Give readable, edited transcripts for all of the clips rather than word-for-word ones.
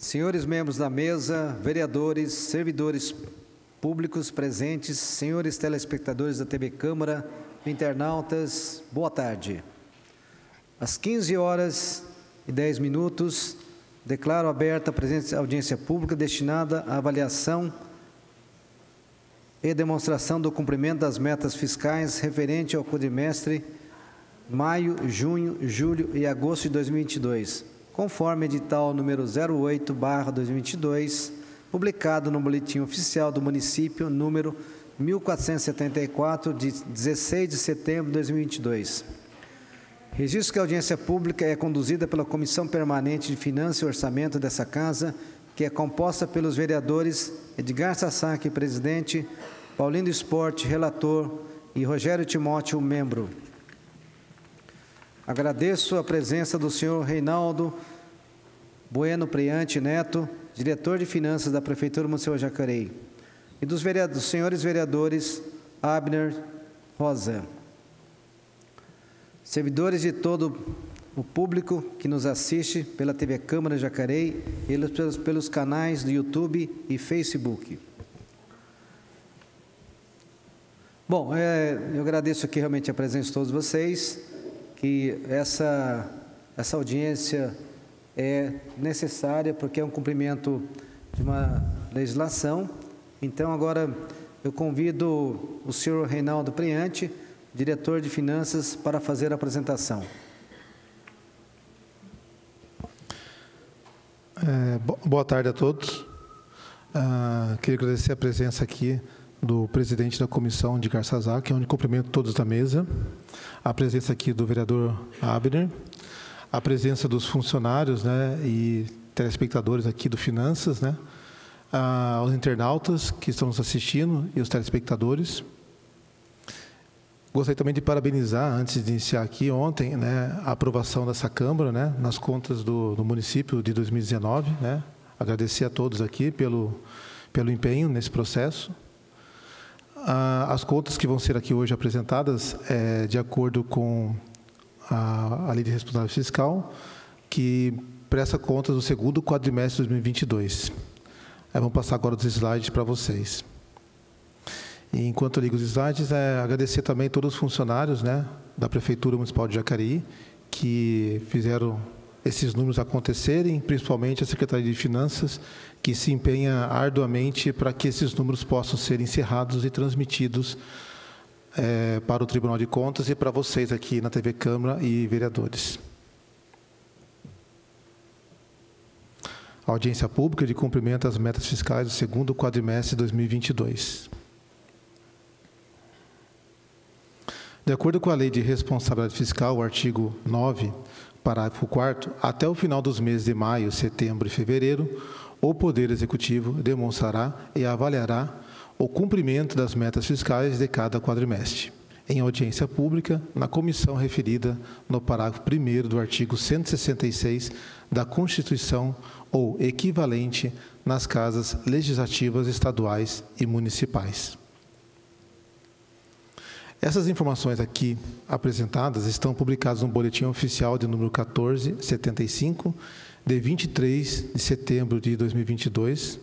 Senhores membros da mesa, vereadores, servidores públicos presentes, senhores telespectadores da TV Câmara, internautas, boa tarde. Às 15h10, declaro aberta a presente audiência pública destinada à avaliação e demonstração do cumprimento das metas fiscais referente ao quadrimestre maio, junho, julho e agosto de 2022, conforme edital número 08/2022, publicado no Boletim Oficial do Município, número 1474, de 16 de setembro de 2022. Registro que a audiência pública é conduzida pela Comissão Permanente de Finanças e Orçamento dessa Casa, que é composta pelos vereadores Edgar Sasaki, presidente, Paulinho do Esporte, relator, e Rogério Timóteo, membro. Agradeço a presença do senhor Reinaldo Bueno Priante Neto, diretor de Finanças da Prefeitura Municipal de Jacareí, e dos senhores vereadores Abner Rosa. Servidores de todo o público que nos assiste pela TV Câmara de Jacareí e pelos canais do YouTube e Facebook. Bom, eu agradeço aqui realmente a presença de todos vocês, que essa audiência é necessária porque é um cumprimento de uma legislação. Então, agora eu convido o senhor Reinaldo Priante, diretor de Finanças, para fazer a apresentação. Boa tarde a todos. Queria agradecer a presença aqui do presidente da comissão, de Sasaki, onde cumprimento todos da mesa, a presença aqui do vereador Abner, a presença dos funcionários, né, e telespectadores aqui do Finanças, né, aos internautas que estão nos assistindo e os telespectadores. Gostaria também de parabenizar, antes de iniciar aqui, ontem, né, a aprovação dessa Câmara, né, nas contas do município de 2019, né, agradecer a todos aqui pelo empenho nesse processo. As contas que vão ser aqui hoje apresentadas, de acordo com a Lei de Responsabilidade Fiscal, que presta contas do segundo quadrimestre de 2022. Vamos passar agora os slides para vocês. E, enquanto eu ligo os slides, agradecer também a todos os funcionários, né, da Prefeitura Municipal de Jacareí, que fizeram esses números acontecerem, principalmente a Secretaria de Finanças, que se empenha arduamente para que esses números possam ser encerrados e transmitidos para o Tribunal de Contas e para vocês aqui na TV Câmara e vereadores. A audiência pública de cumprimento às metas fiscais do segundo quadrimestre de 2022. De acordo com a Lei de Responsabilidade Fiscal, o artigo 9, parágrafo 4º, até o final dos meses de maio, setembro e fevereiro, o Poder Executivo demonstrará e avaliará o cumprimento das metas fiscais de cada quadrimestre, em audiência pública, na comissão referida no parágrafo 1º do artigo 166 da Constituição ou equivalente nas casas legislativas estaduais e municipais. Essas informações aqui apresentadas estão publicadas no Boletim Oficial de número 1475, de 23 de setembro de 2022,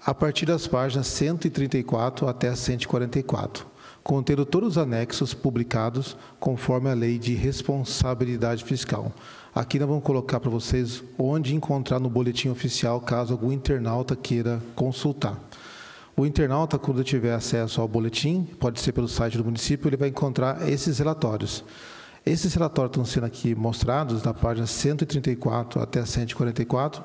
a partir das páginas 134 até 144, contendo todos os anexos publicados conforme a Lei de Responsabilidade Fiscal. Aqui nós vamos colocar para vocês onde encontrar no Boletim Oficial, caso algum internauta queira consultar. O internauta, quando tiver acesso ao boletim, pode ser pelo site do município, ele vai encontrar esses relatórios. Esses relatórios estão sendo aqui mostrados na página 134 até 144,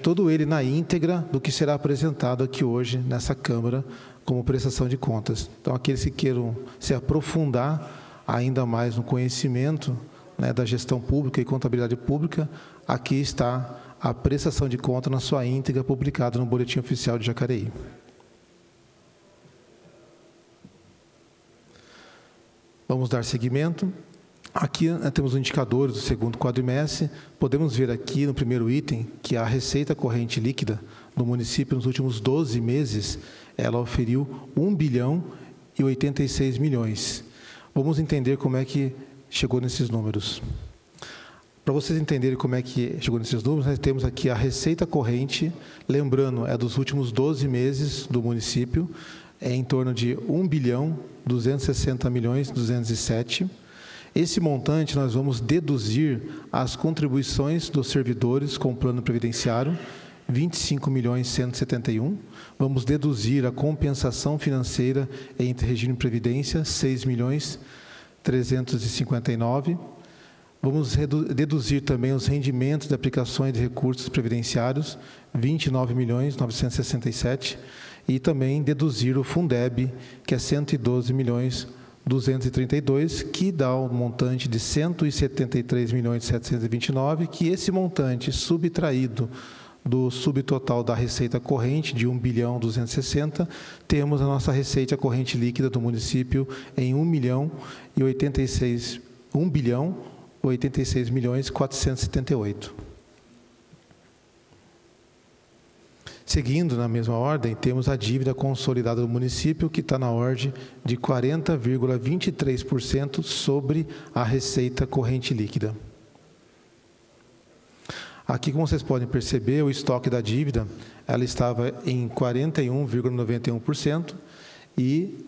todo ele na íntegra do que será apresentado aqui hoje nessa Câmara como prestação de contas. Então, aqueles que queiram se aprofundar ainda mais no conhecimento, né, da gestão pública e contabilidade pública, aqui está a prestação de conta na sua íntegra, publicada no Boletim Oficial de Jacareí. Vamos dar seguimento. Aqui temos os indicadores do segundo quadrimestre. Podemos ver aqui no primeiro item que a receita corrente líquida do município nos últimos 12 meses, ela oferiu 1.086 bilhões. Vamos entender como é que chegou nesses números. Para vocês entenderem como é que chegou nesses números, nós temos aqui a receita corrente, lembrando, é dos últimos 12 meses do município, é em torno de 1.260.207. Esse montante nós vamos deduzir as contribuições dos servidores com o plano previdenciário, 25.171. Vamos deduzir a compensação financeira entre regime e previdência, 6.359. Vamos deduzir também os rendimentos de aplicações de recursos previdenciários, 29.967, e também deduzir o Fundeb, que é 112.232, que dá um montante de 173.729, que esse montante subtraído do subtotal da receita corrente de 1.260, temos a nossa receita corrente líquida do município em 1.086.478. Seguindo na mesma ordem, temos a dívida consolidada do município, que está na ordem de 40,23% sobre a receita corrente líquida. Aqui, como vocês podem perceber, o estoque da dívida, ela estava em 41,91% e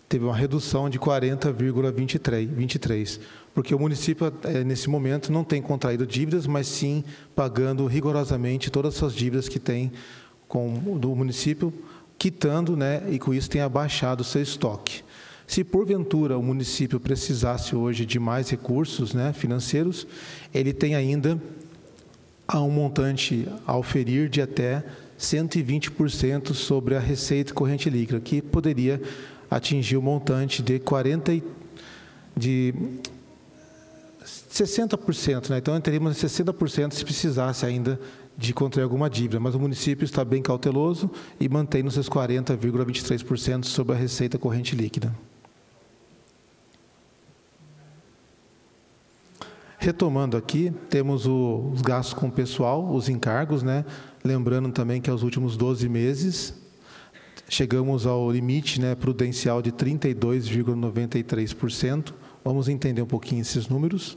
teve uma redução de 40,23%, porque o município, nesse momento, não tem contraído dívidas, mas sim pagando rigorosamente todas as suas dívidas que tem do município, quitando, né, e com isso tem abaixado o seu estoque. Se, porventura, o município precisasse hoje de mais recursos, né, financeiros, ele tem ainda um montante a oferir de até 120% sobre a receita corrente líquida, que poderia atingir o montante de 60%, né? Então, teríamos 60% se precisasse ainda de contrair alguma dívida, mas o município está bem cauteloso e mantém nos seus 40,23% sobre a receita corrente líquida. Retomando aqui, temos os gastos com o pessoal, os encargos, né? Lembrando também que aos últimos 12 meses, chegamos ao limite, né, prudencial de 32,93%. Vamos entender um pouquinho esses números.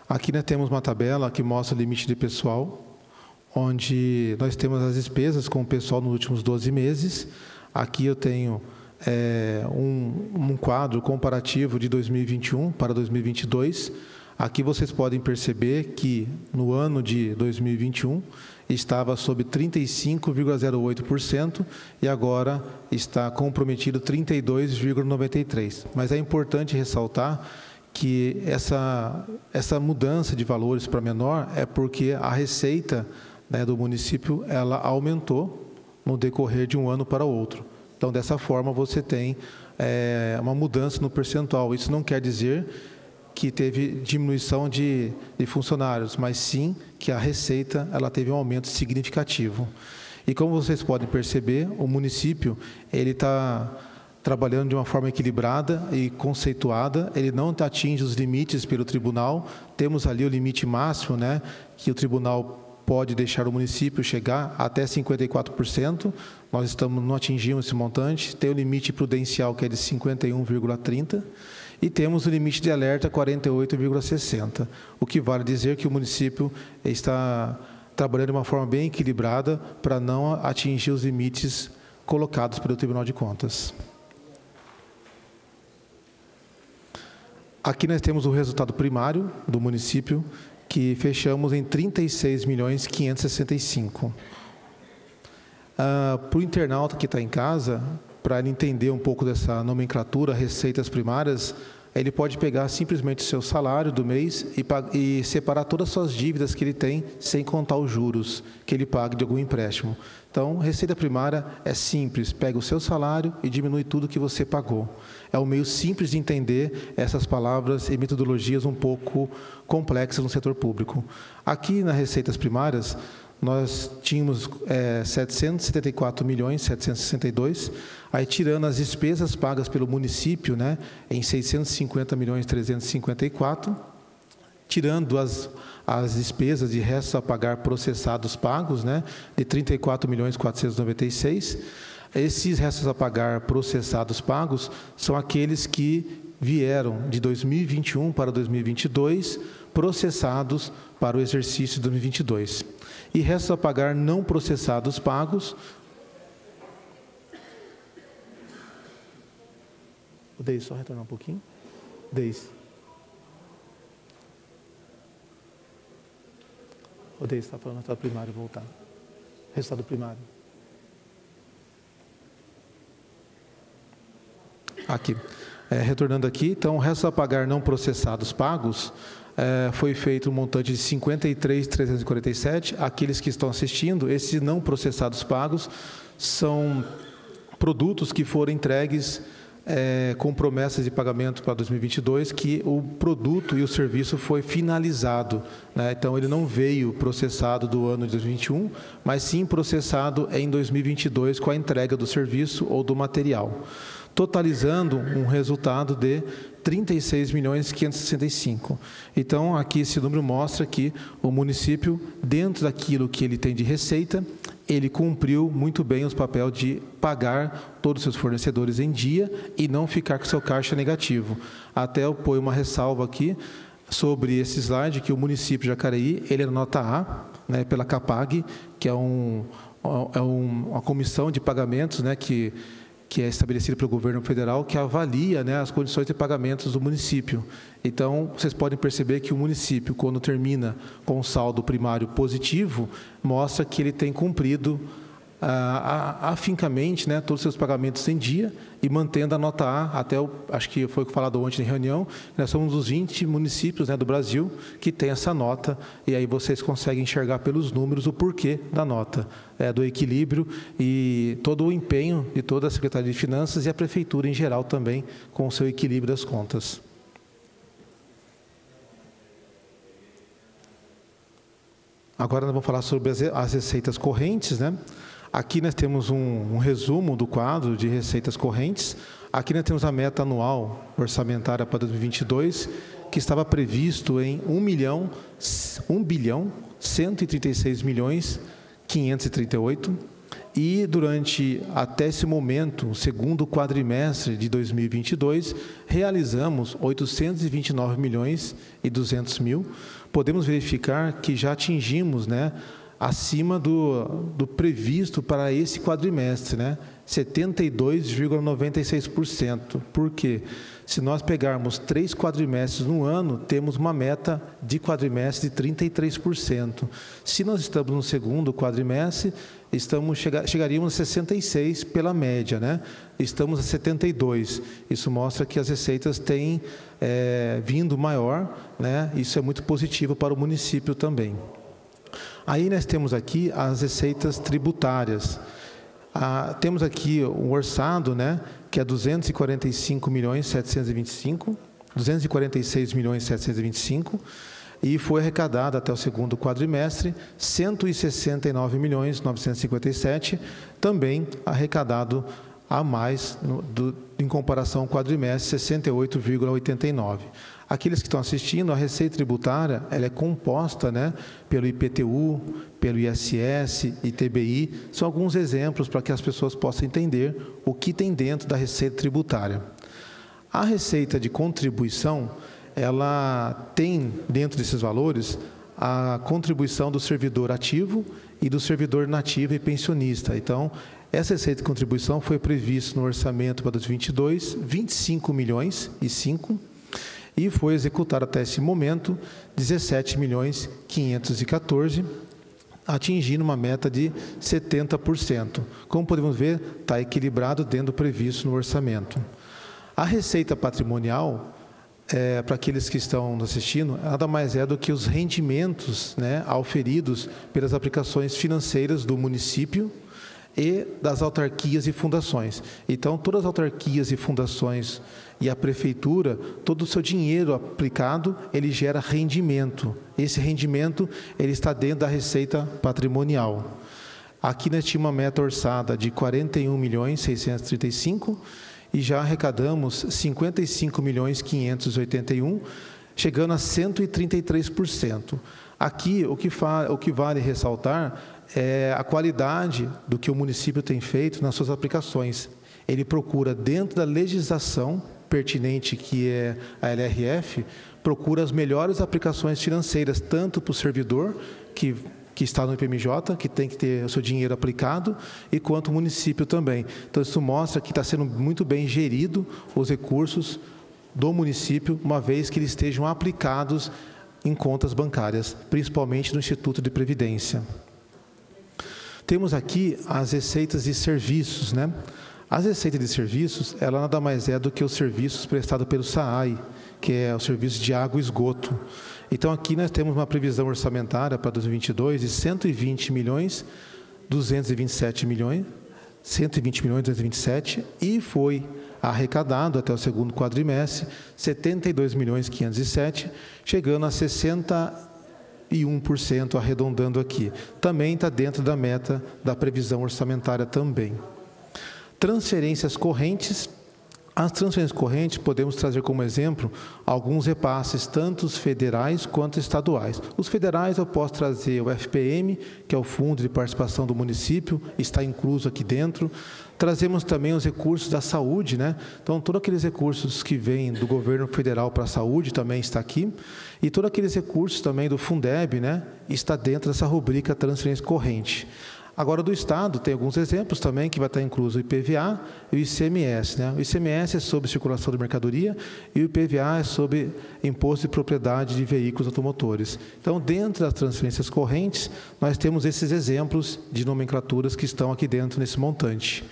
Aqui, né, temos uma tabela que mostra o limite de pessoal, onde nós temos as despesas com o pessoal nos últimos 12 meses. Aqui eu tenho um quadro comparativo de 2021 para 2022. Aqui vocês podem perceber que no ano de 2021 estava sob 35,08% e agora está comprometido 32,93%. Mas é importante ressaltar que essa mudança de valores para menor é porque a receita, né, do município, ela aumentou no decorrer de um ano para o outro. Então, dessa forma, você tem uma mudança no percentual. Isso não quer dizer que teve diminuição de funcionários, mas sim que a receita ela teve um aumento significativo. E como vocês podem perceber, o município ele está trabalhando de uma forma equilibrada e conceituada, ele não atinge os limites pelo tribunal. Temos ali o limite máximo, né, que o tribunal pode deixar o município chegar até 54%, nós não atingimos esse montante. Tem o limite prudencial, que é de 51,30%, e temos o limite de alerta 48,60%, o que vale dizer que o município está trabalhando de uma forma bem equilibrada para não atingir os limites colocados pelo Tribunal de Contas. Aqui nós temos o resultado primário do município, que fechamos em 36.565. Para o internauta que está em casa, para ele entender um pouco dessa nomenclatura, receitas primárias, ele pode pegar simplesmente o seu salário do mês e separar todas as suas dívidas que ele tem, sem contar os juros que ele paga de algum empréstimo. Então, receita primária é simples, pega o seu salário e diminui tudo que você pagou. É um meio simples de entender essas palavras e metodologias um pouco complexas no setor público. Aqui, nas receitas primárias, nós tínhamos 774.762, aí tirando as despesas pagas pelo município, né, em 650.354, tirando as despesas de restos a pagar processados pagos, né, de 34.496, Esses restos a pagar processados pagos são aqueles que vieram de 2021 para 2022, processados para o exercício de 2022. E restos a pagar não processados pagos. O Deis, só retornar um pouquinho. Deis. O Deis está falando do resultado primário, voltar. Resultado primário. Aqui. Retornando aqui, então, restos a pagar não processados pagos, foi feito um montante de 53.347. Aqueles que estão assistindo, esses não processados pagos são produtos que foram entregues com promessas de pagamento para 2022, que o produto e o serviço foi finalizado, né? Então, ele não veio processado do ano de 2021, mas sim processado em 2022 com a entrega do serviço ou do material, totalizando um resultado de 36.565. Então, aqui esse número mostra que o município, dentro daquilo que ele tem de receita, ele cumpriu muito bem os papéis de pagar todos os seus fornecedores em dia e não ficar com seu caixa negativo. Até eu ponho uma ressalva aqui sobre esse slide, que o município de Jacareí, ele é nota A, né, pela CAPAG, que é uma comissão de pagamentos, né, que é estabelecida pelo governo federal, que avalia, né, as condições de pagamentos do município. Então, vocês podem perceber que o município, quando termina com um saldo primário positivo, mostra que ele tem cumprido afincamente, né, todos os seus pagamentos em dia e mantendo a nota A, até, acho que foi falado ontem em reunião, nós somos um dos 20 municípios, né, do Brasil que tem essa nota, e aí vocês conseguem enxergar pelos números o porquê da nota, do equilíbrio e todo o empenho de toda a Secretaria de Finanças e a Prefeitura em geral também com o seu equilíbrio das contas. Agora nós vamos falar sobre as receitas correntes, né? Aqui nós temos um resumo do quadro de receitas correntes. Aqui nós temos a meta anual orçamentária para 2022, que estava previsto em 1.136.538, e durante até esse momento, o segundo quadrimestre de 2022, realizamos 829.200.000. Podemos verificar que já atingimos, né, acima do previsto para esse quadrimestre, né? 72,96%. Por quê? Se nós pegarmos 3 quadrimestres no ano, temos uma meta de quadrimestre de 33%. Se nós estamos no segundo quadrimestre, chegaríamos a 66% pela média, né? Estamos a 72%. Isso mostra que as receitas têm vindo maior, né? Isso é muito positivo para o município também. Aí nós temos aqui as receitas tributárias. Temos aqui um orçado, né, que é 246.725, e foi arrecadado até o segundo quadrimestre 169.957, também arrecadado a mais em comparação ao quadrimestre, 68,89. Aqueles que estão assistindo, a receita tributária, ela é composta, né, pelo IPTU, pelo ISS, ITBI, são alguns exemplos para que as pessoas possam entender o que tem dentro da receita tributária. A receita de contribuição, ela tem dentro desses valores a contribuição do servidor ativo e do servidor nativo e pensionista. Então, essa receita de contribuição foi prevista no orçamento para 2022, 25.005.000, e foi executado até esse momento 17.514.000, atingindo uma meta de 70%. Como podemos ver, está equilibrado dentro do previsto no orçamento. A receita patrimonial, para aqueles que estão nos assistindo, nada mais é do que os rendimentos, né, auferidos pelas aplicações financeiras do município e das autarquias e fundações. Então, todas as autarquias e fundações e a prefeitura, todo o seu dinheiro aplicado, ele gera rendimento. Esse rendimento, ele está dentro da receita patrimonial. Aqui nós tínhamos uma meta orçada de 41.635.000 e já arrecadamos 55.581.000, chegando a 133%. Aqui, o que vale ressaltar é a qualidade do que o município tem feito nas suas aplicações. Ele procura, dentro da legislação pertinente, que é a LRF, procura as melhores aplicações financeiras, tanto para o servidor, que está no IPMJ, que tem que ter o seu dinheiro aplicado, e quanto o município também. Então, isso mostra que está sendo muito bem gerido os recursos do município, uma vez que eles estejam aplicados em contas bancárias, principalmente no Instituto de Previdência. Temos aqui as receitas de serviços, né? As receitas de serviços, ela nada mais é do que os serviços prestados pelo SAAI, que é o serviço de água e esgoto. Então, aqui nós temos uma previsão orçamentária para 2022 de 120 milhões, 227 milhões, 120 milhões, 227, e foi arrecadado até o segundo quadrimestre 72 milhões 507, chegando a 61%, arredondando aqui. Também está dentro da meta da previsão orçamentária também. Transferências correntes. As transferências correntes, podemos trazer como exemplo alguns repasses, tanto os federais quanto estaduais. Os federais eu posso trazer o FPM, que é o Fundo de Participação do Município, está incluso aqui dentro. Trazemos também os recursos da saúde, né? Então, todos aqueles recursos que vêm do governo federal para a saúde também está aqui. E todos aqueles recursos também do Fundeb, né? Está dentro dessa rubrica transferência corrente. Agora, do Estado, tem alguns exemplos também, que vai estar incluso o IPVA e o ICMS. Né? O ICMS é sobre circulação de mercadoria e o IPVA é sobre imposto de propriedade de veículos automotores. Então, dentro das transferências correntes, nós temos esses exemplos de nomenclaturas que estão aqui dentro nesse montante.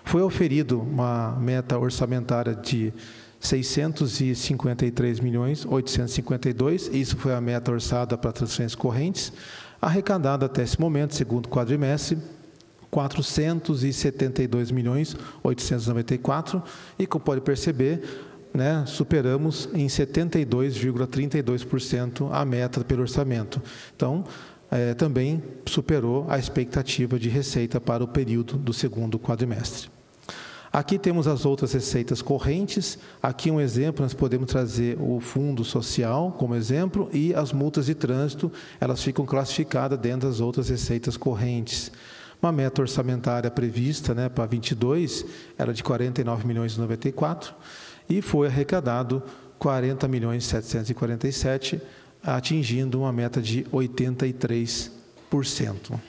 Foi oferido uma meta orçamentária de 653 milhões 852, isso foi a meta orçada para transferências correntes. Arrecadado até esse momento, segundo quadrimestre, 472 milhões 894, e como pode perceber, né, superamos em 72,32% a meta pelo orçamento. Então, também superou a expectativa de receita para o período do segundo quadrimestre. Aqui temos as outras receitas correntes. Aqui um exemplo, nós podemos trazer o fundo social como exemplo, e as multas de trânsito, elas ficam classificadas dentro das outras receitas correntes. Uma meta orçamentária prevista, né, para 22 era de 49 milhões e 94, e foi arrecadado 40 milhões 747, atingindo uma meta de 83%.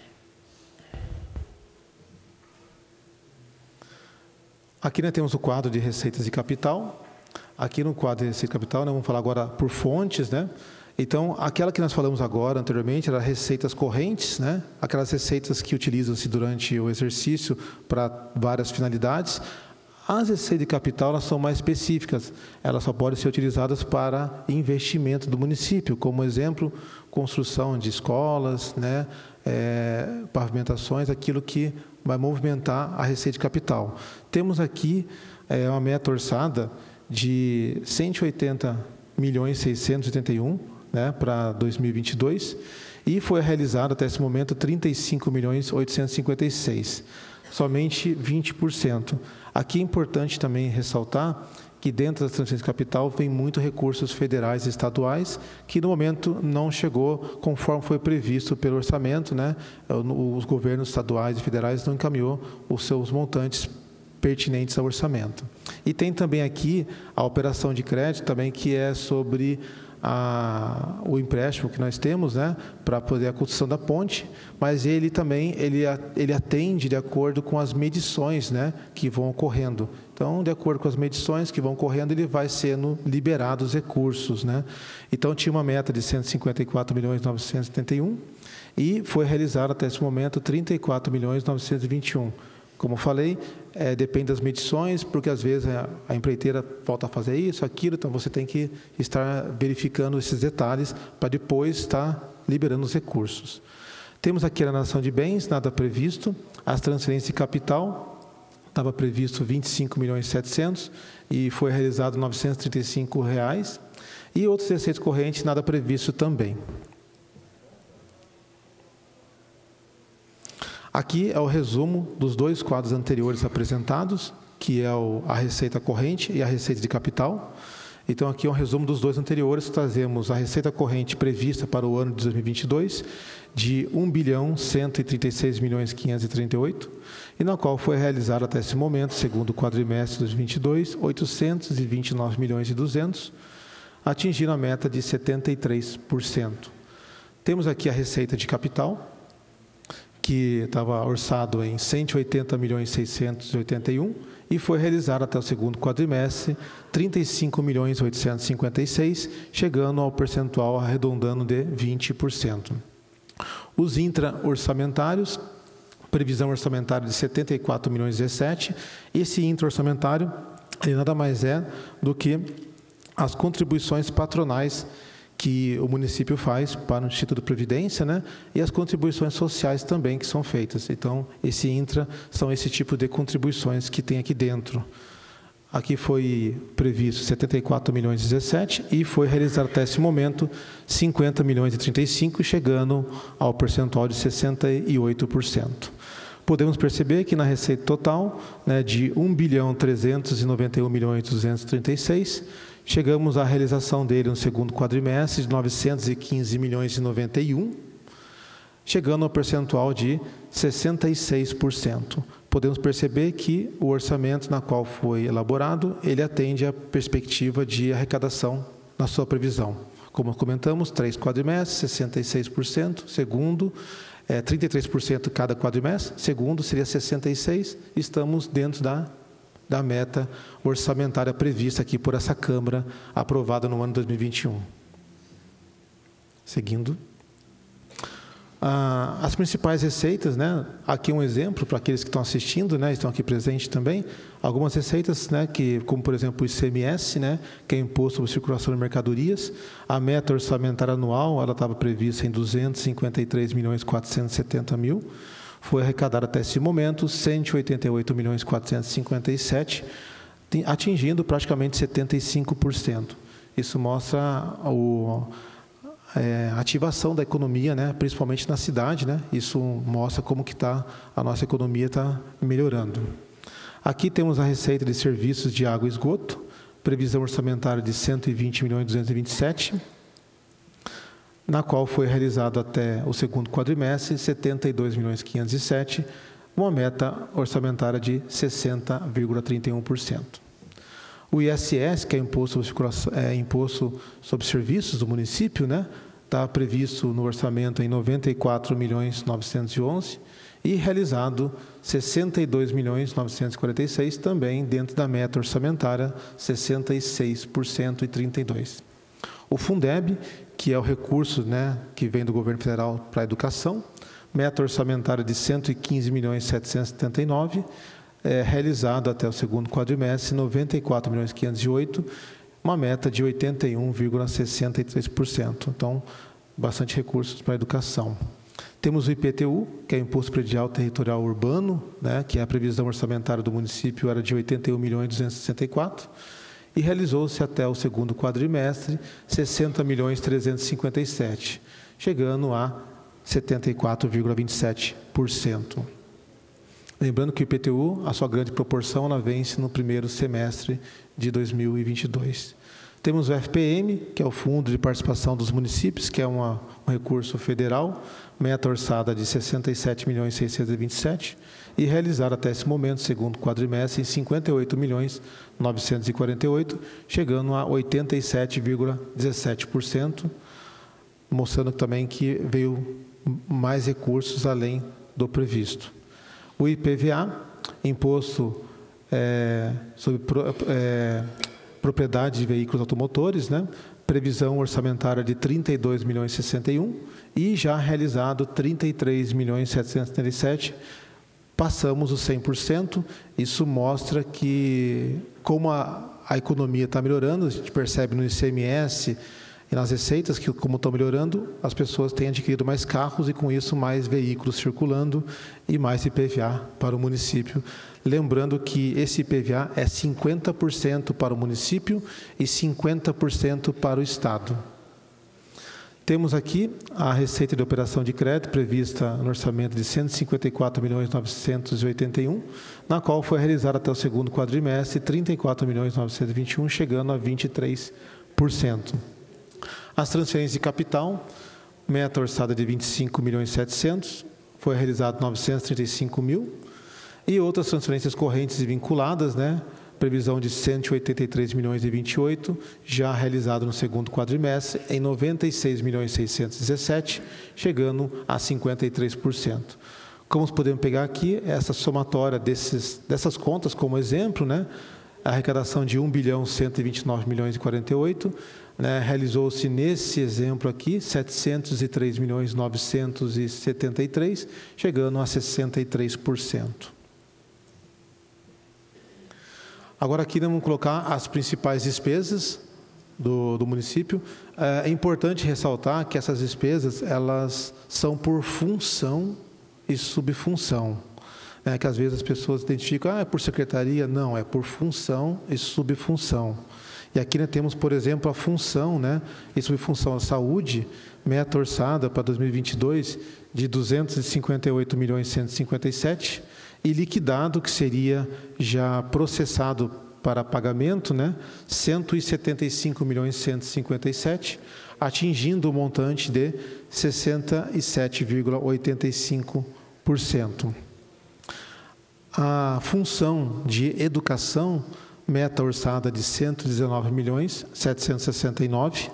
Aqui nós temos o quadro de receitas de capital. Aqui no quadro de receita de capital, nós vamos falar agora por fontes, né? Então, aquela que nós falamos agora, anteriormente, era receitas correntes, né? Aquelas receitas que utilizam-se durante o exercício para várias finalidades. As receitas de capital, elas são mais específicas. Elas só podem ser utilizadas para investimento do município, como exemplo, construção de escolas, né? Pavimentações, aquilo que vai movimentar a receita de capital. Temos aqui uma meta orçada de 180 milhões 681, né, para 2022, e foi realizado até esse momento 35 milhões 856, somente 20%. Aqui é importante também ressaltar que dentro das transferências de capital vem muito recursos federais e estaduais, que no momento não chegou conforme foi previsto pelo orçamento, né? Os governos estaduais e federais não encaminhou os seus montantes pertinentes ao orçamento. E tem também aqui a operação de crédito também, que é sobre o empréstimo que nós temos, né, para poder a construção da ponte, mas ele também ele atende de acordo com as medições, né, que vão ocorrendo. Então, de acordo com as medições que vão ocorrendo, ele vai sendo liberado os recursos, né? Então, tinha uma meta de 154 milhões 971 e foi realizado até esse momento 34 milhões 921. Como falei, depende das medições, porque às vezes a empreiteira volta a fazer isso, aquilo, então você tem que estar verificando esses detalhes para depois estar liberando os recursos. Temos aqui a alienação de bens, nada previsto. As transferências de capital, estava previsto 25 milhões 700 e foi realizado R$ 935. E outros receitas correntes, nada previsto também. Aqui é o resumo dos dois quadros anteriores apresentados, que é a receita corrente e a receita de capital. Então, aqui é um resumo dos dois anteriores. Trazemos a receita corrente prevista para o ano de 2022 de R$ 1.136.538, e na qual foi realizado até esse momento, segundo o quadrimestre de 2022, R$ 829.200.000, atingindo a meta de 73%. Temos aqui a receita de capital, que estava orçado em R$ 180.681.000 e foi realizado até o segundo quadrimestre R$ 35.856.000, chegando ao percentual arredondando de 20%. Os intra-orçamentários, previsão orçamentária de R$ 74.017.000, esse intra-orçamentário ele nada mais é do que as contribuições patronais que o município faz para o Instituto de Previdência, né? E as contribuições sociais também que são feitas. Então, esse intra são esse tipo de contribuições que tem aqui dentro. Aqui foi previsto R$ 74.017.000 e foi realizado até esse momento R$ 50.035.000, chegando ao percentual de 68%. Podemos perceber que na receita total, né, de R$ 1.391.236.000, chegamos à realização dele no segundo quadrimestre de R$ 915.091.091, chegando ao percentual de 66%. Podemos perceber que o orçamento na qual foi elaborado, ele atende à perspectiva de arrecadação na sua previsão. Como comentamos, 3 quadrimestres, 66%, segundo, 33% cada quadrimestre, segundo seria 66%, estamos dentro da meta orçamentária prevista aqui por essa Câmara, aprovada no ano de 2021. Seguindo. As principais receitas, né? Aqui um exemplo para aqueles que estão assistindo, né? Estão aqui presentes também. Algumas receitas, né? Como, por exemplo, o ICMS, né? Que é Imposto sobre Circulação de Mercadorias. A meta orçamentária anual, ela estava prevista em R$ 253.470.000. Foi arrecadado até esse momento R$ 188.457.000, atingindo praticamente 75%. Isso mostra a ativação da economia, né, principalmente na cidade, né? Isso mostra como que a nossa economia está melhorando. Aqui temos a receita de serviços de água e esgoto, previsão orçamentária de R$ 120.227.000, na qual foi realizado até o segundo quadrimestre R$ 72.507.000, uma meta orçamentária de 60,31%. O ISS, que é Imposto sobre Serviços do município, né, está previsto no orçamento em R$ 94.911.000 e realizado R$ 62.946.000, também dentro da meta orçamentária 66% e 32%. O Fundeb, que é o recurso, né, que vem do governo federal para a educação, meta orçamentária de R$ 115.779.000, realizado até o segundo quadrimestre, R$ 94.508.000, uma meta de 81,63%. Então, bastante recursos para a educação. Temos o IPTU, que é Imposto Predial Territorial Urbano, né, que a previsão orçamentária do município era de R$ 81.264.000, e realizou-se até o segundo quadrimestre R$ 60.357.000, chegando a 74,27%. Lembrando que o IPTU, a sua grande proporção, ela vence no primeiro semestre de 2022. Temos o FPM, que é o Fundo de Participação dos Municípios, que é um recurso federal, meta orçada de R$ 67.627.000 e realizada até esse momento, segundo quadrimestre, em R$ 58.948.000, chegando a 87,17%, mostrando também que veio mais recursos além do previsto. O IPVA, Imposto sobre Propriedade de Veículos Automotores, né? Previsão orçamentária de R$ 32.061.000 e já realizado R$ 33.737.000, passamos os 100%. Isso mostra que, como a economia está melhorando, a gente percebe no ICMS e nas receitas que, como estão melhorando, as pessoas têm adquirido mais carros e, com isso, mais veículos circulando e mais IPVA para o município. Lembrando que esse IPVA é 50% para o município e 50% para o Estado. Temos aqui a receita de operação de crédito prevista no orçamento de 154.981, na qual foi realizada até o segundo quadrimestre 34.921, chegando a 23%. As transferências de capital, meta orçada de 25.700.000, foi realizado 935.000, e outras transferências correntes e vinculadas, né? Previsão de 183.028, já realizado no segundo quadrimestre, em 96.617, chegando a 53%. Como podemos pegar aqui, essa somatória dessas contas como exemplo, né? A arrecadação de 1.129.048, né? Realizou-se nesse exemplo aqui, 703.973, chegando a 63%. Agora aqui vamos colocar as principais despesas do município. É importante ressaltar que essas despesas, elas são por função e subfunção. Que às vezes as pessoas identificam, é por secretaria. Não, é por função e subfunção. E aqui nós temos, por exemplo, a função, né, e subfunção da saúde, meta orçada para 2022 de 258.157.000, e liquidado, que seria já processado para pagamento, né, 175.157.000, atingindo o montante de 67,85%. A função de educação, meta orçada de 119.769.000,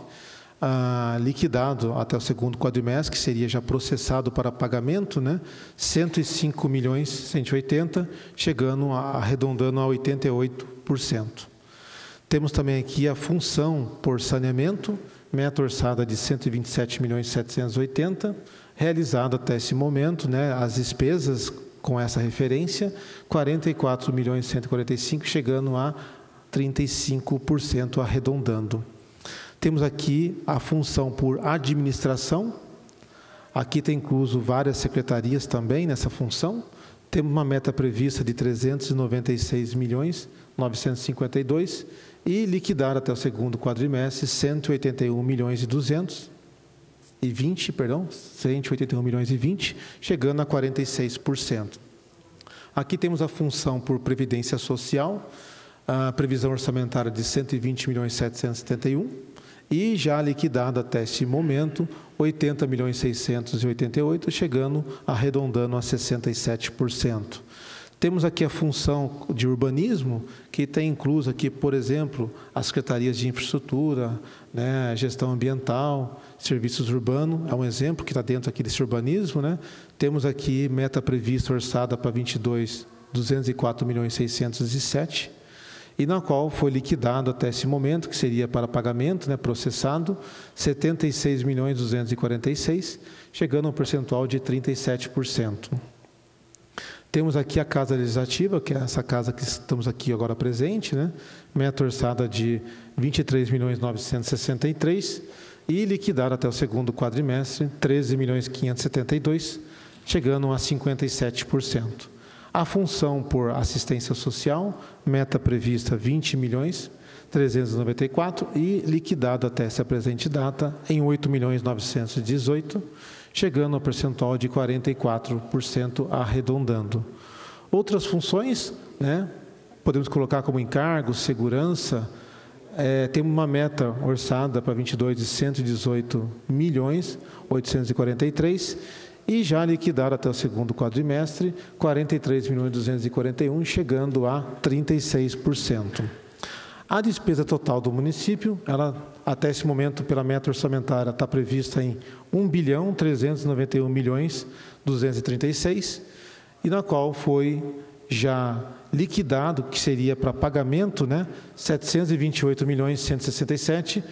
liquidado até o segundo quadrimestre, que seria já processado para pagamento, né? 105.180.000, chegando arredondando a 88%. Temos também aqui a função por saneamento, meta orçada de 127.780.000, realizado até esse momento, né? As despesas com essa referência, 44.145.000, chegando a 35%, arredondando. Temos aqui a função por administração. Aqui tem incluso várias secretarias também nessa função. Temos uma meta prevista de 396.952.000 e liquidar até o segundo quadrimestre 181.220.000, chegando a 46%. Aqui temos a função por previdência social, a previsão orçamentária de 120.771.000, e já liquidado até esse momento 80.688.000, chegando, arredondando a 67%. Temos aqui a função de urbanismo, que tem incluso aqui, por exemplo, as secretarias de infraestrutura, né, gestão ambiental, serviços urbanos, é um exemplo que está dentro aqui desse urbanismo, né? Temos aqui meta prevista orçada para 22, 204.607.000, e na qual foi liquidado até esse momento, que seria para pagamento, né, processado, 76.246.000, chegando a um percentual de 37%. Temos aqui a Casa Legislativa, que é essa casa que estamos aqui agora presente, né, meta orçada de 23.963.000, e liquidado até o segundo quadrimestre, 13.572.000, chegando a 57%. A função por assistência social, meta prevista 20.394.000 e liquidado até essa presente data em 8.918.000, chegando ao percentual de 44%, arredondando. Outras funções, né, podemos colocar como encargos, segurança, temos uma meta orçada para 22 de 118.843.000, e já liquidar até o segundo quadrimestre, 43.241.000, chegando a 36%. A despesa total do município, ela, até esse momento, pela meta orçamentária, está prevista em 1.391.236.000, e na qual foi já liquidado, que seria para pagamento, né, 728.167.000,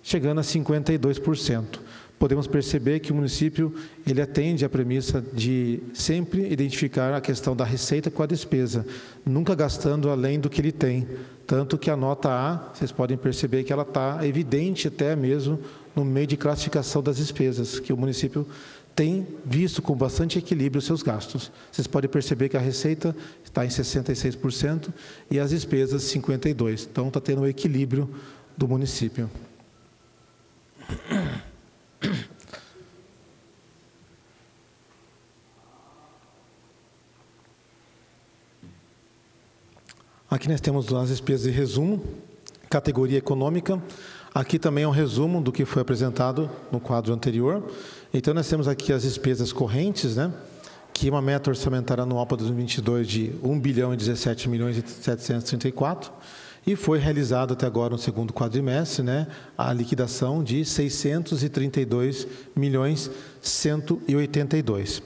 chegando a 52%. Podemos perceber que o município ele atende à premissa de sempre identificar a questão da receita com a despesa, nunca gastando além do que ele tem. Tanto que a nota A, vocês podem perceber que ela está evidente até mesmo no meio de classificação das despesas, que o município tem visto com bastante equilíbrio os seus gastos. Vocês podem perceber que a receita está em 66% e as despesas 52%. Então, está tendo o equilíbrio do município. Aqui nós temos as despesas de resumo, categoria econômica. Aqui também é um resumo do que foi apresentado no quadro anterior. Então, nós temos aqui as despesas correntes, né? Que uma meta orçamentária anual para 2022 de 1.017.734, e foi realizado até agora no segundo quadrimestre, né, a liquidação de 632.182.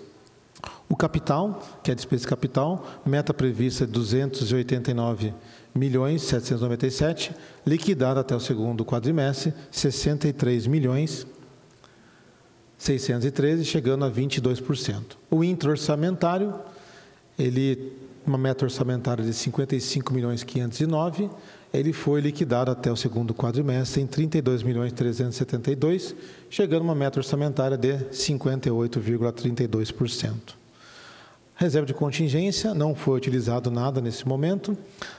O capital, que é a despesa de capital, meta prevista de 289.797, liquidada até o segundo quadrimestre, 63.613, chegando a 22%. O intra-orçamentário, uma meta orçamentária de 55.509, ele foi liquidado até o segundo quadrimestre em 32.372, chegando a uma meta orçamentária de 58,32%. Reserva de contingência, não foi utilizado nada nesse momento.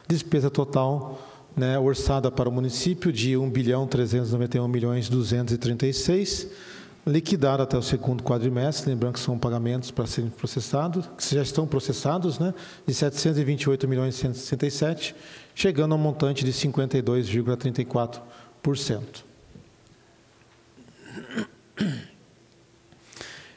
Despesa total, né, orçada para o município de 1.391.236, liquidado até o segundo quadrimestre, lembrando que são pagamentos para serem processados, que já estão processados, né, de 728.167, chegando a um montante de 52,34%.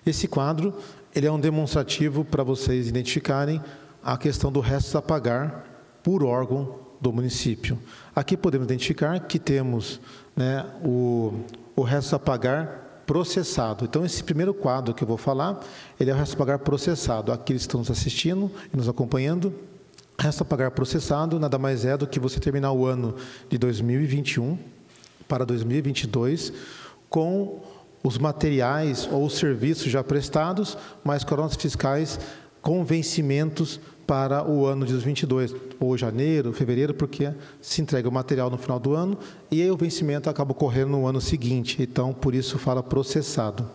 Esse quadro, ele é um demonstrativo para vocês identificarem a questão do resto a pagar por órgão do município. Aqui podemos identificar que temos, né, o resto a pagar processado. Então, esse primeiro quadro que eu vou falar, ele é o resto a pagar processado. Aqui eles estão nos assistindo e nos acompanhando. Resto a pagar processado nada mais é do que você terminar o ano de 2021 para 2022 com os materiais ou os serviços já prestados, mas com notas fiscais com vencimentos para o ano de 2022, ou janeiro, fevereiro, porque se entrega o material no final do ano e aí o vencimento acaba ocorrendo no ano seguinte. Então, por isso fala processado.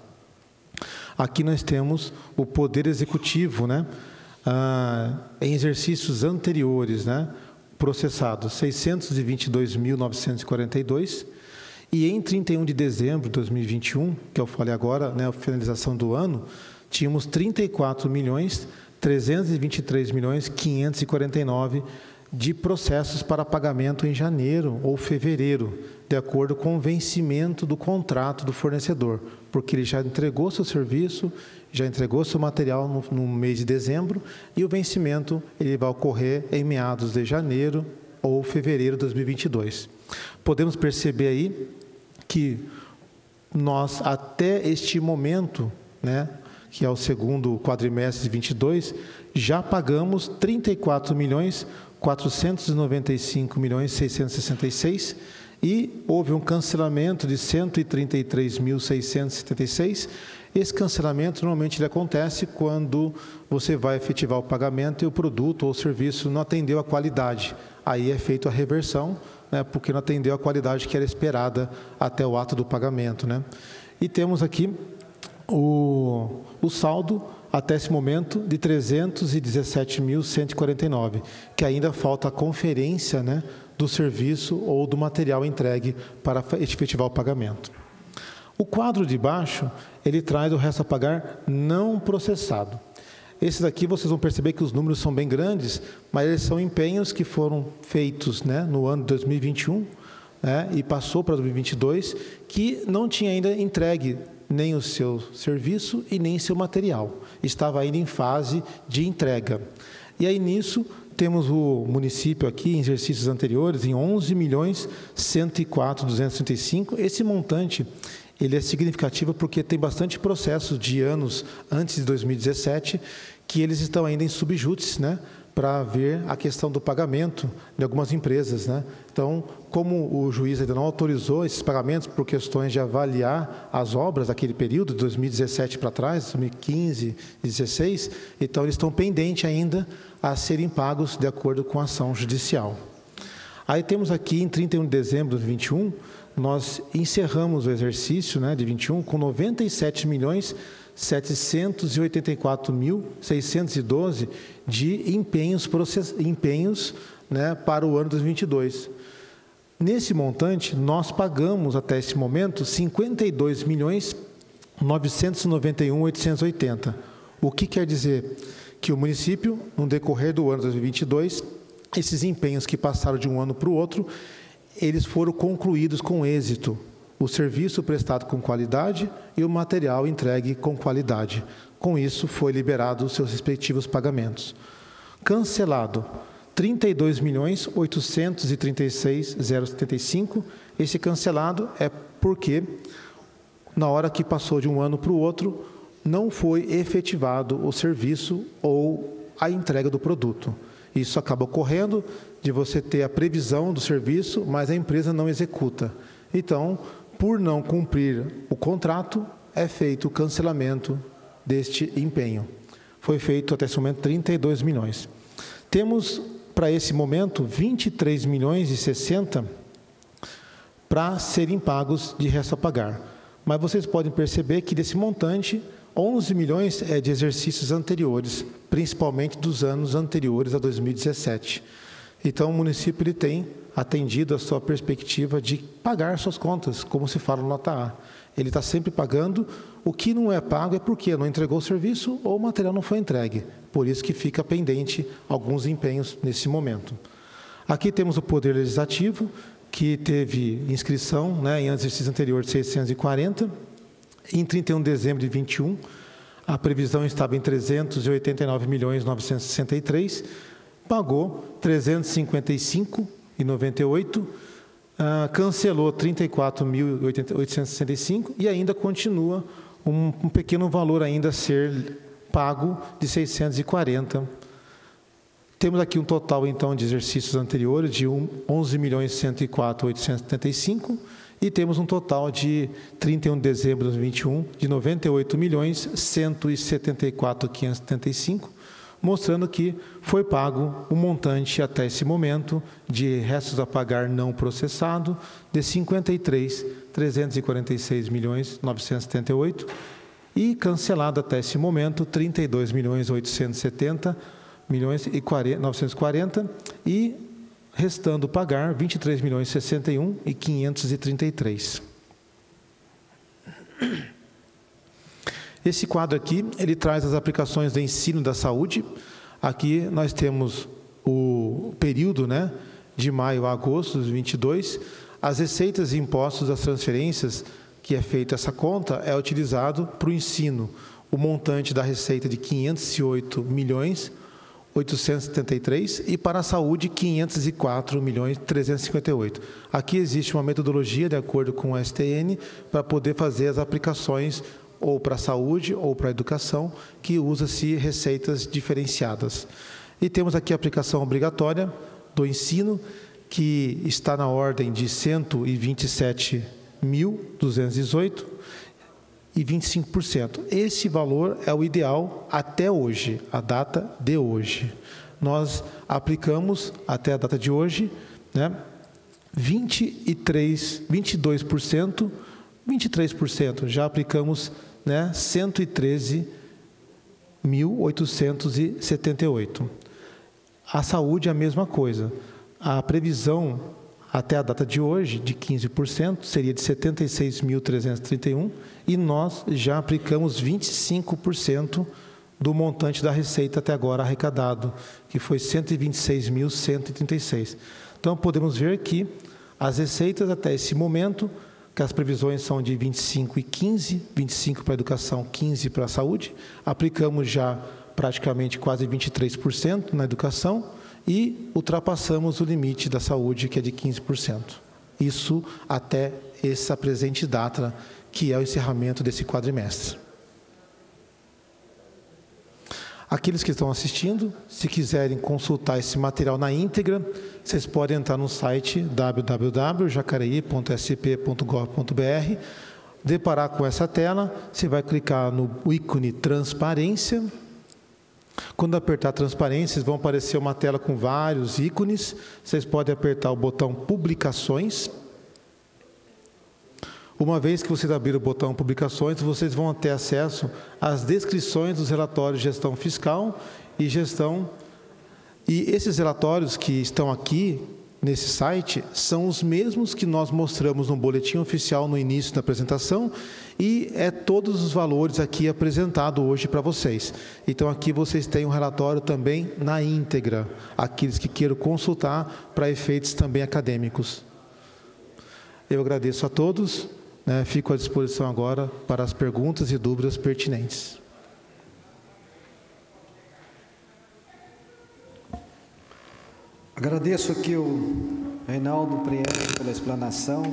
Aqui nós temos o Poder Executivo, né? Em exercícios anteriores, né? Processados 622.942, e em 31 de dezembro de 2021, que eu falei agora, né, a finalização do ano, tínhamos 34.323.549 de processos para pagamento em janeiro ou fevereiro, de acordo com o vencimento do contrato do fornecedor, porque ele já entregou seu serviço, já entregou seu material no mês de dezembro, e o vencimento ele vai ocorrer em meados de janeiro ou fevereiro de 2022. Podemos perceber aí que nós, até este momento, né, que é o segundo quadrimestre de 22, já pagamos 34.495.666, e houve um cancelamento de 133.676. Esse cancelamento, normalmente, ele acontece quando você vai efetivar o pagamento e o produto ou o serviço não atendeu a qualidade. Aí é feita a reversão, né, porque não atendeu a qualidade que era esperada até o ato do pagamento, né? E temos aqui o saldo, até esse momento, de 317.149, que ainda falta a conferência, né, do serviço ou do material entregue para efetivar o pagamento. O quadro de baixo, ele traz o resto a pagar não processado. Esses aqui vocês vão perceber que os números são bem grandes, mas eles são empenhos que foram feitos, né, no ano de 2021, né, e passou para 2022, que não tinha ainda entregue nem o seu serviço e nem seu material. Estava ainda em fase de entrega. E aí, nisso, temos o município aqui, em exercícios anteriores, em 11.104.235. Esse montante, ele é significativo porque tem bastante processos de anos antes de 2017 que eles estão ainda em subjúdice, né, para ver a questão do pagamento de algumas empresas, né? Então, como o juiz ainda não autorizou esses pagamentos por questões de avaliar as obras daquele período, de 2017 para trás, 2015, 2016, então eles estão pendentes ainda a serem pagos de acordo com a ação judicial. Aí temos aqui, em 31 de dezembro de 2021, nós encerramos o exercício, né, de 21 com 97.784.612 de empenhos, né, para o ano de 2022. Nesse montante, nós pagamos até esse momento 52.991.880. O que quer dizer? Que o município, no decorrer do ano de 2022, esses empenhos que passaram de um ano para o outro, eles foram concluídos com êxito. O serviço prestado com qualidade e o material entregue com qualidade. Com isso, foi liberado os seus respectivos pagamentos. Cancelado, R$ 32.836.075. Esse cancelado é porque, na hora que passou de um ano para o outro, não foi efetivado o serviço ou a entrega do produto. Isso acaba ocorrendo de você ter a previsão do serviço, mas a empresa não executa. Então, por não cumprir o contrato, é feito o cancelamento deste empenho. Foi feito até esse momento 32 milhões. Temos, para esse momento, 23 milhões e 60 para serem pagos de resto a pagar. Mas vocês podem perceber que desse montante, 11 milhões é de exercícios anteriores, principalmente dos anos anteriores a 2017. Então, o município ele tem atendido a sua perspectiva de pagar suas contas, como se fala no nota A. Ele está sempre pagando. O que não é pago é porque não entregou o serviço ou o material não foi entregue. Por isso que fica pendente alguns empenhos nesse momento. Aqui temos o Poder Legislativo, que teve inscrição, em exercício anterior de 640. Em 31 de dezembro de 21, a previsão estava em 389.963, pagou 355,98, cancelou 34.865 e ainda continua um pequeno valor ainda a ser pago de 640. Temos aqui um total, então, de exercícios anteriores de 11.104.875 e temos um total de 31 de dezembro de 2021 de 98.174.575, mostrando que foi pago o montante até esse momento de restos a pagar não processado de 53.346.978 e cancelado até esse momento 32.870.940 e restando pagar 23.061.533. Esse quadro aqui, ele traz as aplicações de ensino da saúde. Aqui nós temos o período, de maio a agosto de 2022. As receitas e impostos das transferências que é feita essa conta é utilizado para o ensino. O montante da receita de 508.873 e para a saúde 504.358. Aqui existe uma metodologia de acordo com o STN para poder fazer as aplicações ou para a saúde ou para a educação, que usa-se receitas diferenciadas. E temos aqui a aplicação obrigatória do ensino, que está na ordem de 127.218 e 25%. Esse valor é o ideal até hoje, a data de hoje. Nós aplicamos, até a data de hoje, 23%, já aplicamos 113.878. A saúde é a mesma coisa. A previsão até a data de hoje, de 15%, seria de 76.331 e nós já aplicamos 25% do montante da receita até agora arrecadado, que foi 126.136. Então, podemos ver que as receitas até esse momento, que as previsões são de 25 e 15, 25 para a educação, 15 para a saúde, aplicamos já praticamente quase 23% na educação e ultrapassamos o limite da saúde, que é de 15%. Isso até essa presente data, que é o encerramento desse quadrimestre. Aqueles que estão assistindo, se quiserem consultar esse material na íntegra, vocês podem entrar no site www.jacareí.sp.gov.br, deparar com essa tela, você vai clicar no ícone transparência. Quando apertar transparência, vão aparecer uma tela com vários ícones, vocês podem apertar o botão publicações. Uma vez que vocês abriram o botão publicações, vocês vão ter acesso às descrições dos relatórios de gestão fiscal e gestão. E esses relatórios que estão aqui, nesse site são os mesmos que nós mostramos no boletim oficial no início da apresentação e todos os valores aqui apresentados hoje para vocês. Então, aqui vocês têm um relatório também na íntegra, aqueles que queiram consultar para efeitos também acadêmicos. Eu agradeço a todos, fico à disposição agora para as perguntas e dúvidas pertinentes. Agradeço aqui o Reinaldo Priani pela explanação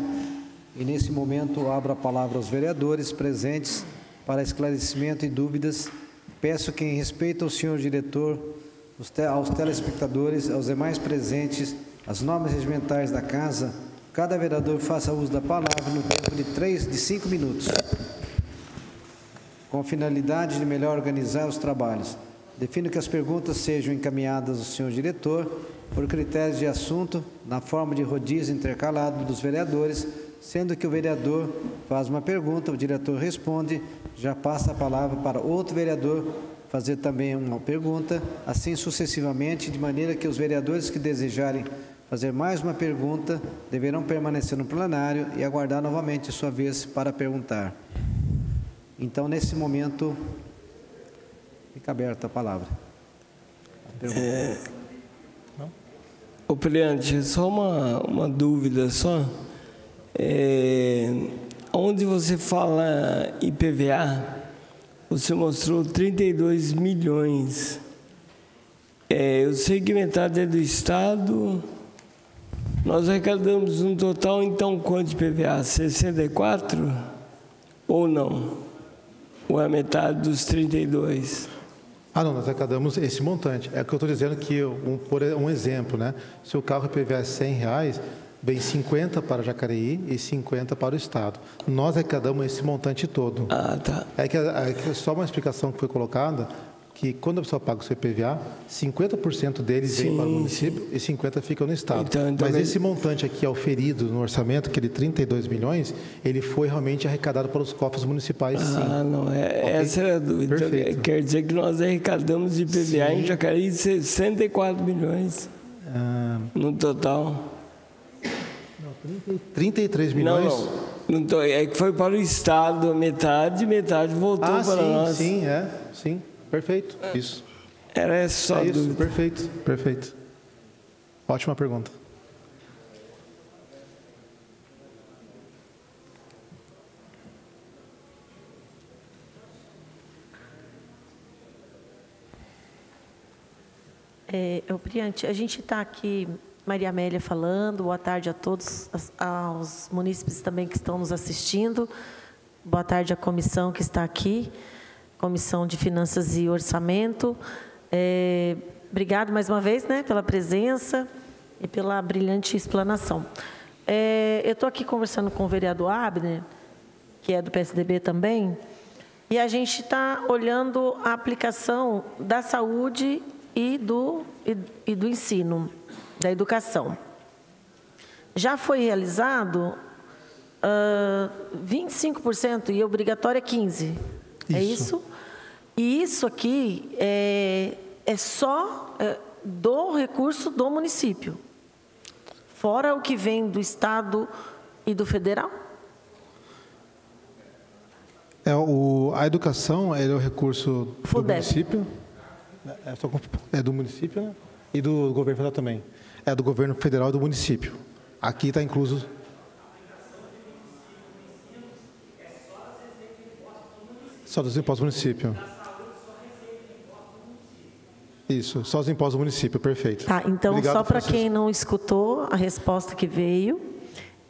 e, nesse momento, abro a palavra aos vereadores presentes para esclarecimento e dúvidas. Peço que, em respeito ao senhor diretor, aos telespectadores, aos demais presentes, às normas regimentais da Casa, cada vereador faça uso da palavra no tempo de 5 minutos, com a finalidade de melhor organizar os trabalhos. Defino que as perguntas sejam encaminhadas ao senhor diretor por critérios de assunto, na forma de rodízio intercalado dos vereadores, sendo que o vereador faz uma pergunta, o diretor responde, já passa a palavra para outro vereador fazer também uma pergunta, assim sucessivamente, de maneira que os vereadores que desejarem fazer mais uma pergunta deverão permanecer no plenário e aguardar novamente a sua vez para perguntar. Então, nesse momento, fica aberta a palavra. Ô, Priante, só uma dúvida só. Onde você fala IPVA, você mostrou 32 milhões. Eu sei que metade é do Estado. Nós arrecadamos um total, então, quanto de IPVA? 64? Ou não? Ou é metade dos 32? Não, nós arrecadamos esse montante. É o que eu estou dizendo que, por um exemplo, se o carro IPVA é R$100, vem 50 para Jacareí e 50 para o Estado. Nós arrecadamos esse montante todo. Tá. É que só uma explicação que foi colocada, que quando a pessoa paga o seu IPVA, 50% deles vem para o município e 50% fica no Estado. Então, mas esse montante aqui auferido no orçamento, aquele 32 milhões, ele foi realmente arrecadado para os cofres municipais, sim. Não, okay? Essa era a dúvida. Perfeito. Então, quer dizer que nós arrecadamos de IPVA em Jacareí 64 milhões no total. 33 milhões? Não, é que foi para o Estado metade voltou para nós. Sim. Perfeito, isso. Era só isso, dúvida. Perfeito. Ótima pergunta. Priante, a gente está aqui, Maria Amélia falando, boa tarde a todos, aos munícipes também que estão nos assistindo, boa tarde à comissão que está aqui, Comissão de Finanças e Orçamento. Obrigado mais uma vez, pela presença e pela brilhante explanação. Eu estou aqui conversando com o vereador Abner, que é do PSDB também, e a gente está olhando a aplicação da saúde e do ensino, da educação. Já foi realizado 25% e obrigatório é 15%. É isso? E isso aqui é só do recurso do município, fora o que vem do Estado e do Federal? A educação é o recurso do município. É do município, e do governo federal também. É do governo federal e do município. Aqui está incluso. Só dos impostos do município. Isso, só os impostos do município, perfeito. Tá, então, obrigado, só para quem não escutou, a resposta que veio